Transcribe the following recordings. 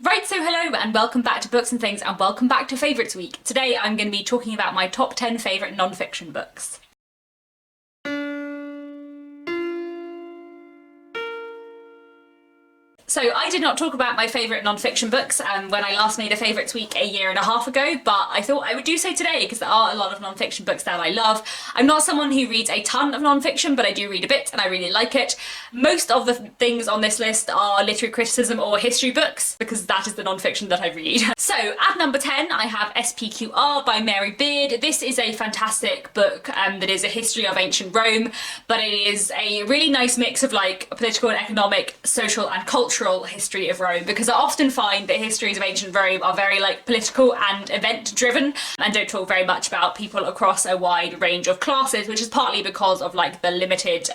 Right, so hello and welcome back to Books and Things and welcome back to Favourites Week. Today I'm going to be talking about my top 10 favourite non-fiction books. So I did not talk about my favourite non-fiction books when I last made a Favourites Week a year and a half ago, but I thought I would do so today because there are a lot of non-fiction books that I love. I'm not someone who reads a ton of non-fiction, but I do read a bit and I really like it. Most of the things on this list are literary criticism or history books because that is the non-fiction that I read. So at number 10 I have SPQR by Mary Beard. This is a fantastic book that is a history of ancient Rome, but it is a really nice mix of like political and economic, social and cultural history of Rome, because I often find that histories of ancient Rome are very like political and event driven and don't talk very much about people across a wide range of classes, which is partly because of like the limited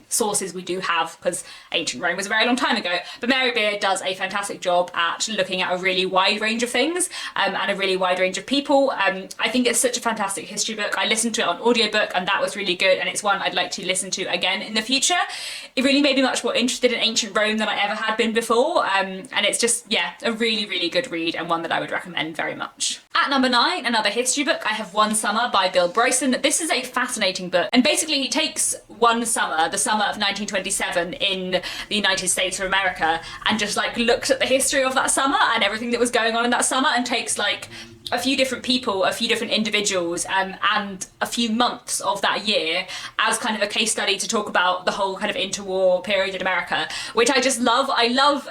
sources we do have because ancient Rome was a very long time ago. But Mary Beard does a fantastic job at looking at a really wide range of things and a really wide range of people. I think it's such a fantastic history book. I listened to it on audiobook and that was really good, and it's one I'd like to listen to again in the future. It really made me much more interested in ancient Rome than I ever had been before, and it's just, yeah, a really good read and one that I would recommend very much. At number 9, another history book, I have One Summer by Bill Bryson. This is a fascinating book, and basically he takes one summer, the summer of 1927 in the United States of America, and just like looks at the history of that summer and everything that was going on in that summer, and takes like a few different people, a few different individuals, and a few months of that year as kind of a case study to talk about the whole kind of interwar period in America, which I just love. I love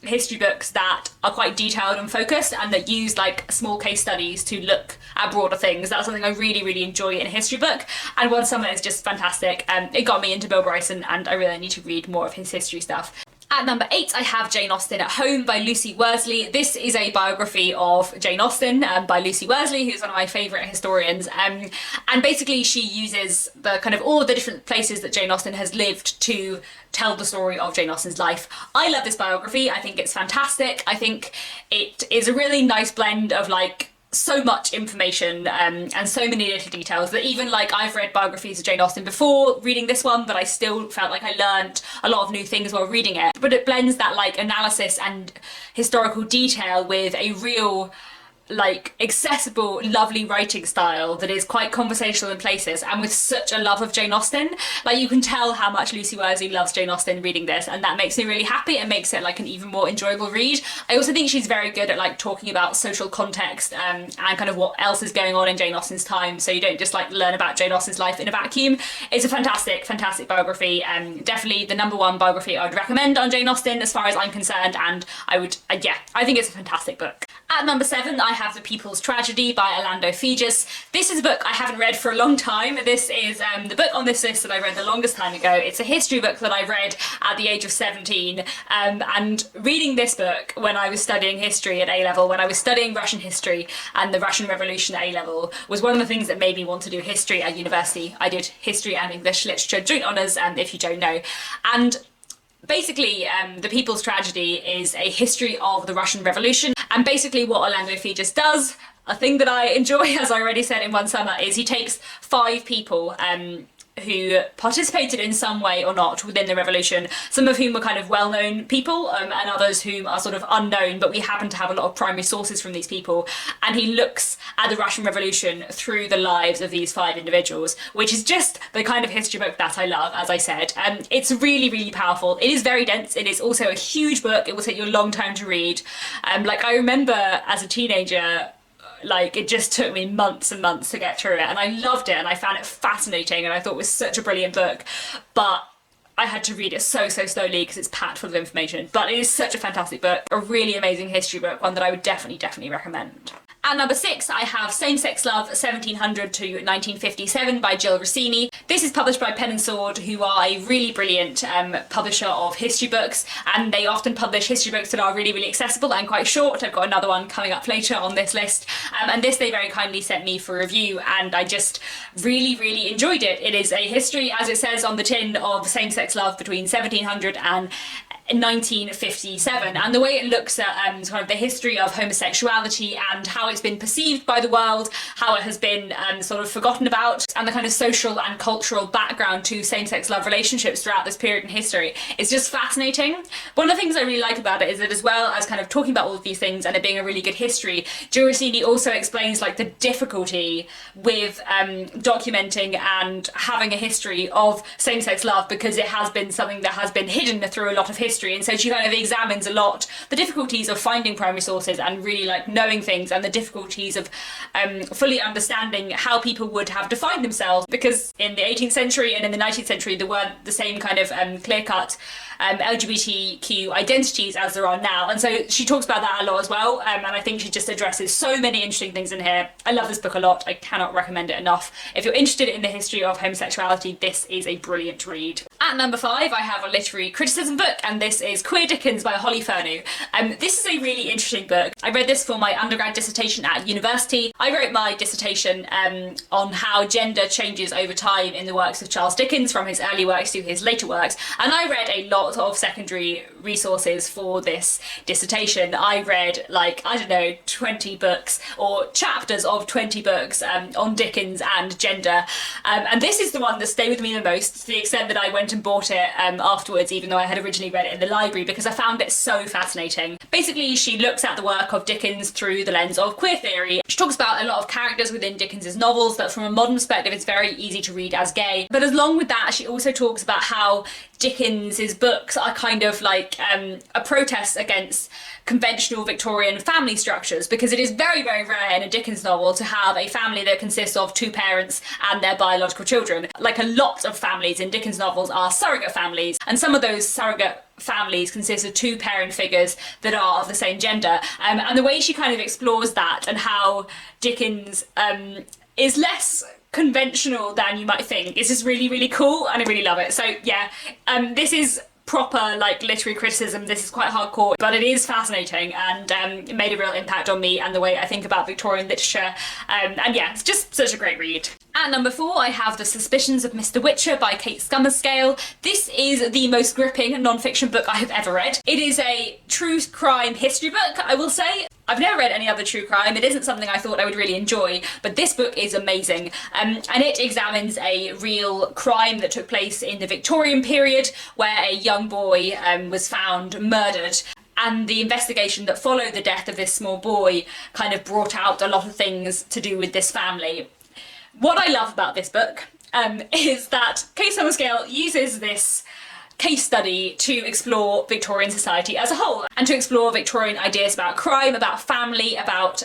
history books that are quite detailed and focused and that use like small case studies to look at broader things. That's something I really enjoy in a history book, and One Summer is just fantastic. It got me into Bill Bryson and I really need to read more of his history stuff. At number 8 I have Jane Austen at Home by Lucy Worsley. This is a biography of Jane Austen by Lucy Worsley, who's one of my favourite historians, and basically she uses the kind of all of the different places that Jane Austen has lived to tell the story of Jane Austen's life. I love this biography. I think it's fantastic. I think it is a really nice blend of like so much information and so many little details that even like I've read biographies of Jane Austen before reading this one, but I still felt like I learned a lot of new things while reading it. But it blends that like analysis and historical detail with a real like accessible, lovely writing style that is quite conversational in places, and with such a love of Jane Austen. Like you can tell how much Lucy Worsley loves Jane Austen reading this, and that makes me really happy and makes it like an even more enjoyable read. I also think she's very good at like talking about social context and kind of what else is going on in Jane Austen's time, so you don't just like learn about Jane Austen's life in a vacuum. It's a fantastic biography, and definitely the number one biography I would recommend on Jane Austen as far as I'm concerned, and I would, yeah, I think it's a fantastic book. At number 7 I have The People's Tragedy by Orlando Figes. This is a book I haven't read for a long time. This is the book on this list that I read the longest time ago. It's a history book that I read at the age of 17, and reading this book when I was studying history at A-level, when I was studying Russian history and the Russian Revolution at A-level, was one of the things that made me want to do history at university. I did history and English literature joint honours, if you don't know. And basically, The People's Tragedy is a history of the Russian Revolution, and basically what Orlando Figes does, a thing that I enjoy, as I already said in One Summer, is he takes 5 people who participated in some way or not within the revolution, some of whom were kind of well-known people and others whom are sort of unknown, but we happen to have a lot of primary sources from these people, and he looks at the Russian Revolution through the lives of these 5 individuals, which is just the kind of history book that I love, as I said. It's really powerful. It is very dense. It is also a huge book. It will take you a long time to read. Like I remember as a teenager, like it just took me months and months to get through it, and I loved it and I found it fascinating and I thought it was such a brilliant book, but I had to read it so slowly because it's packed full of information. But it is such a fantastic book, a really amazing history book, one that I would definitely recommend. At number 6 I have Same Sex Love 1700 to 1957 by Jill Rossini. This is published by Pen and Sword, who are a really brilliant publisher of history books, and they often publish history books that are really accessible and quite short. I've got another one coming up later on this list, and this they very kindly sent me for review, and I just really enjoyed it. It is a history, as it says on the tin, of same-sex love between 1700 and in 1957, and the way it looks at kind of the history of homosexuality and how it's been perceived by the world, how it has been sort of forgotten about, and the kind of social and cultural background to same-sex love relationships throughout this period in history is just fascinating. One of the things I really like about it is that, as well as kind of talking about all of these things and it being a really good history, Giorgini also explains like the difficulty with documenting and having a history of same-sex love, because it has been something that has been hidden through a lot of history, and so she kind of examines a lot the difficulties of finding primary sources and really like knowing things, and the difficulties of fully understanding how people would have defined themselves, because in the 18th century and in the 19th century there weren't the same kind of clear-cut LGBTQ identities as there are now, and so she talks about that a lot as well, and I think she just addresses so many interesting things in here. I love this book a lot. I cannot recommend it enough. If you're interested in the history of homosexuality, this is a brilliant read. At number 5 I have a literary criticism book, and this is Queer Dickens by Holly Furneaux. This is a really interesting book. I read this for my undergrad dissertation at university. I wrote my dissertation on how gender changes over time in the works of Charles Dickens, from his early works to his later works, and I read a lot of secondary resources for this dissertation. I read like, I don't know, 20 books or chapters of 20 books on Dickens and gender, and this is the one that stayed with me the most, to the extent that I went and bought it afterwards, even though I had originally read it in the library, because I found it so fascinating. Basically, she looks at the work of Dickens through the lens of queer theory. She talks about a lot of characters within Dickens's novels that from a modern perspective it's very easy to read as gay, but along with that she also talks about how Dickens's books are kind of like a protest against conventional Victorian family structures, because it is very, very rare in a Dickens novel to have a family that consists of two parents and their biological children. Like, a lot of families in Dickens novels are surrogate families, and some of those surrogate families consist of two parent figures that are of the same gender, and the way she kind of explores that and how Dickens is less conventional than you might think is just really, really cool, and I really love it. So yeah, this is proper like literary criticism. This is quite hardcore, but it is fascinating, and it made a real impact on me and the way I think about Victorian literature, and yeah, it's just such a great read. At number 4 I have The Suspicions of Mr. Witcher by Kate Skummerscale. This is the most gripping non-fiction book I have ever read. It is a true crime history book, I will say. I've never read any other true crime. It isn't something I thought I would really enjoy, but this book is amazing, and it examines a real crime that took place in the Victorian period, where a young boy was found murdered, and the investigation that followed the death of this small boy kind of brought out a lot of things to do with this family. What I love about this book is that Kate Skummerscale uses this case study to explore Victorian society as a whole, and to explore Victorian ideas about crime, about family, about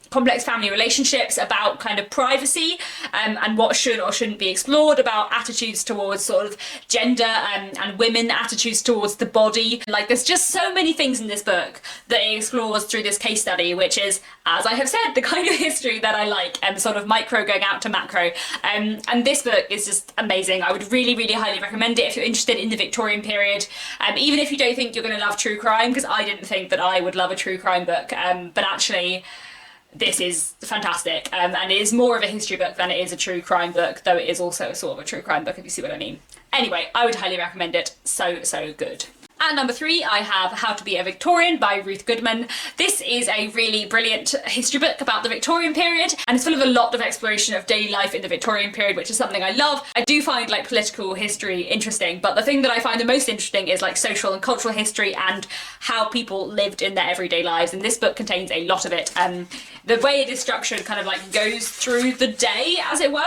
complex family relationships, about kind of privacy, and what should or shouldn't be explored, about attitudes towards sort of gender and women, attitudes towards the body. Like, there's just so many things in this book that it explores through this case study, which is, as I have said, the kind of history that I like, sort of micro going out to macro, and this book is just amazing. I would really, really highly recommend it if you're interested in the Victorian period, even if you don't think you're going to love true crime, because I didn't think that I would love a true crime book, but actually this is fantastic, and it is more of a history book than it is a true crime book, though it is also sort of a true crime book, if you see what I mean. Anyway, I would highly recommend it. So good. At number 3 I have How to Be a Victorian by Ruth Goodman. This is a really brilliant history book about the Victorian period, and it's full of a lot of exploration of daily life in the Victorian period, which is something I love. I do find like political history interesting, but the thing that I find the most interesting is like social and cultural history and how people lived in their everyday lives, and this book contains a lot of it. The way it is structured kind of like goes through the day, as it were.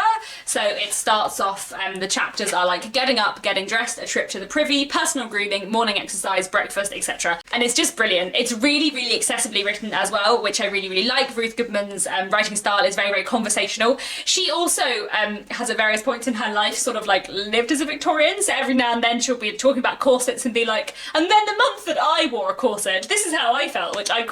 So it starts off, the chapters are like getting up, getting dressed, a trip to the privy, personal grooming, morning exercise, breakfast, etc. And it's just brilliant. It's really, really accessibly written as well, which I really, really like. Ruth Goodman's writing style is very, very conversational. She also has at various points in her life sort of like lived as a Victorian, so every now and then she'll be talking about corsets and be like, and then the month that I wore a corset, this is how I felt, which I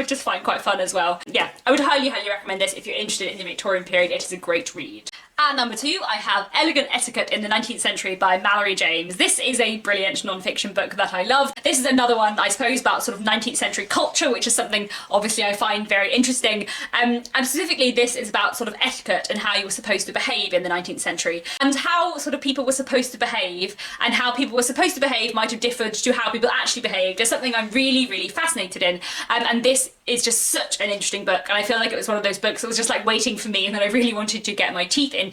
just find quite fun as well. Yeah, I would highly, highly recommend this if you're interested in the Victorian period. It is a great read. At number 2, I have Elegant Etiquette in the 19th Century by Mallory James. This is a brilliant non-fiction book that I love. This is another one, I suppose, about sort of 19th century culture, which is something obviously I find very interesting. And specifically this is about sort of etiquette and how you were supposed to behave in the 19th century, and how sort of people were supposed to behave, and how people were supposed to behave might have differed to how people actually behaved is something I'm really, really fascinated in. And this is just such an interesting book, and I feel like it was one of those books that was just like waiting for me and that I really wanted to get my teeth into,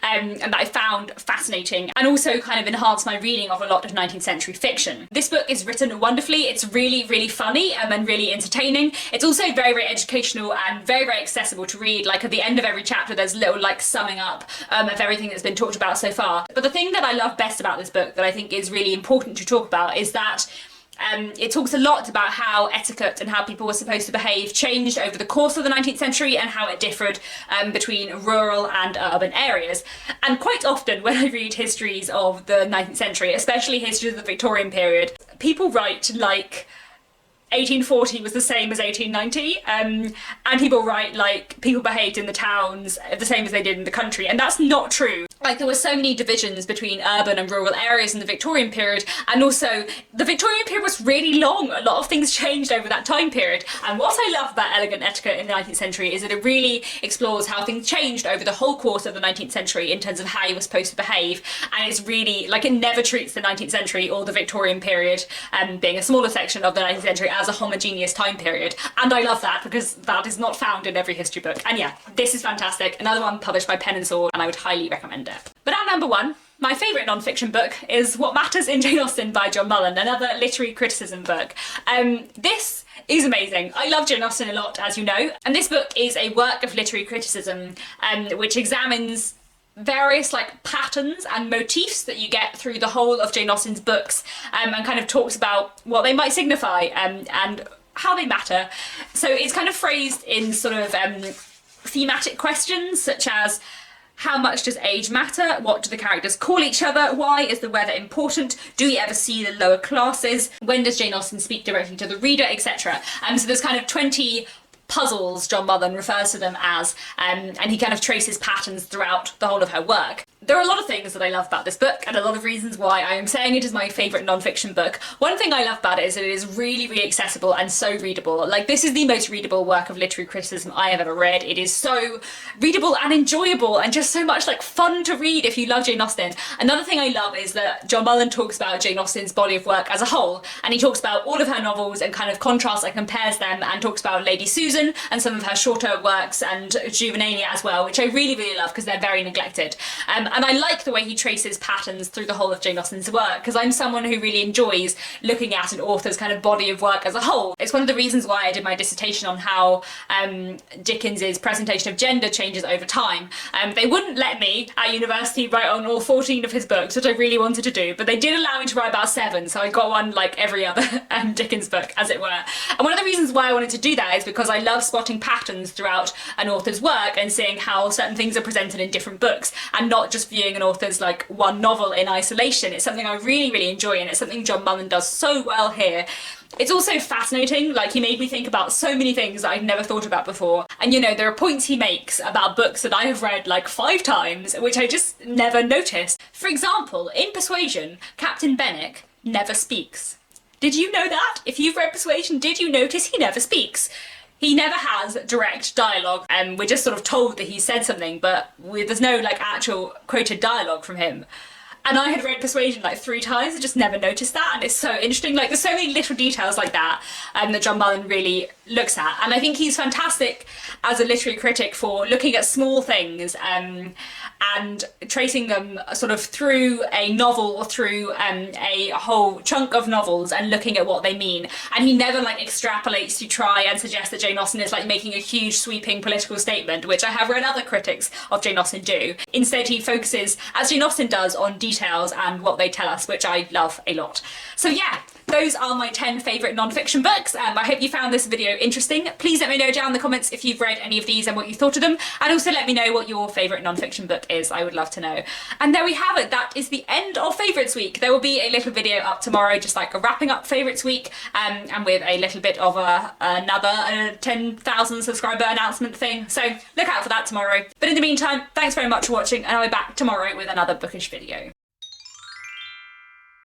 and that I found fascinating and also kind of enhanced my reading of a lot of 19th century fiction. This book is written wonderfully. It's really, really funny and really entertaining. It's also very, very educational and very, very accessible to read. Like at the end of every chapter there's little like summing up of everything that's been talked about so far. But the thing that I love best about this book that I think is really important to talk about is that it talks a lot about how etiquette and how people were supposed to behave changed over the course of the 19th century and how it differed between rural and urban areas. And quite often when I read histories of the 19th century, especially histories of the Victorian period, people write like 1840 was the same as 1890, and people write like people behaved in the towns the same as they did in the country, and that's not true. Like there were so many divisions between urban and rural areas in the Victorian period, and also the Victorian period was really long. A lot of things changed over that time period, and what I love about Elegant Etiquette in the 19th century is that it really explores how things changed over the whole course of the 19th century in terms of how you were supposed to behave, and it's really like it never treats the 19th century or the Victorian period, being a smaller section of the 19th century, as a homogeneous time period, and I love that because that is not found in every history book. And yeah, this is fantastic. Another one published by Pen and Sword, and I would highly recommend it. But at number 1, my favourite non-fiction book is What Matters in Jane Austen by John Mullen, another literary criticism book. This is amazing. I love Jane Austen a lot, as you know, and this book is a work of literary criticism which examines various like patterns and motifs that you get through the whole of Jane Austen's books, and kind of talks about what they might signify and how they matter. So it's kind of phrased in sort of thematic questions such as: how much does age matter? What do the characters call each other? Why is the weather important? Do we ever see the lower classes? When does Jane Austen speak directly to the reader, etc. So there's kind of 20 puzzles, John Mullen refers to them as, and he kind of traces patterns throughout the whole of her work. There are a lot of things that I love about this book, and a lot of reasons why I am saying it is my favourite non-fiction book. One thing I love about it is that it is really, really accessible and so readable. Like, this is the most readable work of literary criticism I have ever read. It is so readable and enjoyable and just so much like fun to read if you love Jane Austen. Another thing I love is that John Mullen talks about Jane Austen's body of work as a whole, and he talks about all of her novels and kind of contrasts and compares them, and talks about Lady Susan and some of her shorter works and Juvenilia as well, which I really, really love because they're very neglected. And I like the way he traces patterns through the whole of Jane Austen's work, because I'm someone who really enjoys looking at an author's kind of body of work as a whole. It's one of the reasons why I did my dissertation on how Dickens's presentation of gender changes over time. They wouldn't let me at university write on all 14 of his books, which I really wanted to do, but they did allow me to write about 7, so I got one like every other Dickens book, as it were. And one of the reasons why I wanted to do that is because I love spotting patterns throughout an author's work and seeing how certain things are presented in different books, and not just viewing an author's like one novel in isolation. It's something I really, really enjoy, and it's something John Mullen does so well here. It's also fascinating, like he made me think about so many things that I'd never thought about before. And you know, there are points he makes about books that I have read like 5 times, which I just never noticed. For example, in Persuasion, Captain Benwick never speaks. Did you know that? If you've read Persuasion, did you notice he never speaks? He never has direct dialogue, and we're just sort of told that he said something, but there's no like actual quoted dialogue from him. And I had read Persuasion like 3 times, I just never noticed that, and it's so interesting. Like, there's so many little details like that that John Mullen really looks at, and I think he's fantastic as a literary critic for looking at small things and tracing them sort of through a novel or through a whole chunk of novels and looking at what they mean. And he never like extrapolates to try and suggest that Jane Austen is like making a huge sweeping political statement, which I have read other critics of Jane Austen do. Instead, he focuses, as Jane Austen does, on details and what they tell us, which I love a lot. So yeah, those are my 10 favourite non-fiction books. I hope you found this video interesting. Please let me know down in the comments if you've read any of these and what you thought of them, and also let me know what your favourite non-fiction book is. I would love to know. And there we have it. That is the end of Favourites Week. There will be a little video up tomorrow, just like a wrapping up Favourites Week, and with a little bit of another 10,000 subscriber announcement thing. So look out for that tomorrow. But in the meantime, thanks very much for watching, and I'll be back tomorrow with another bookish video.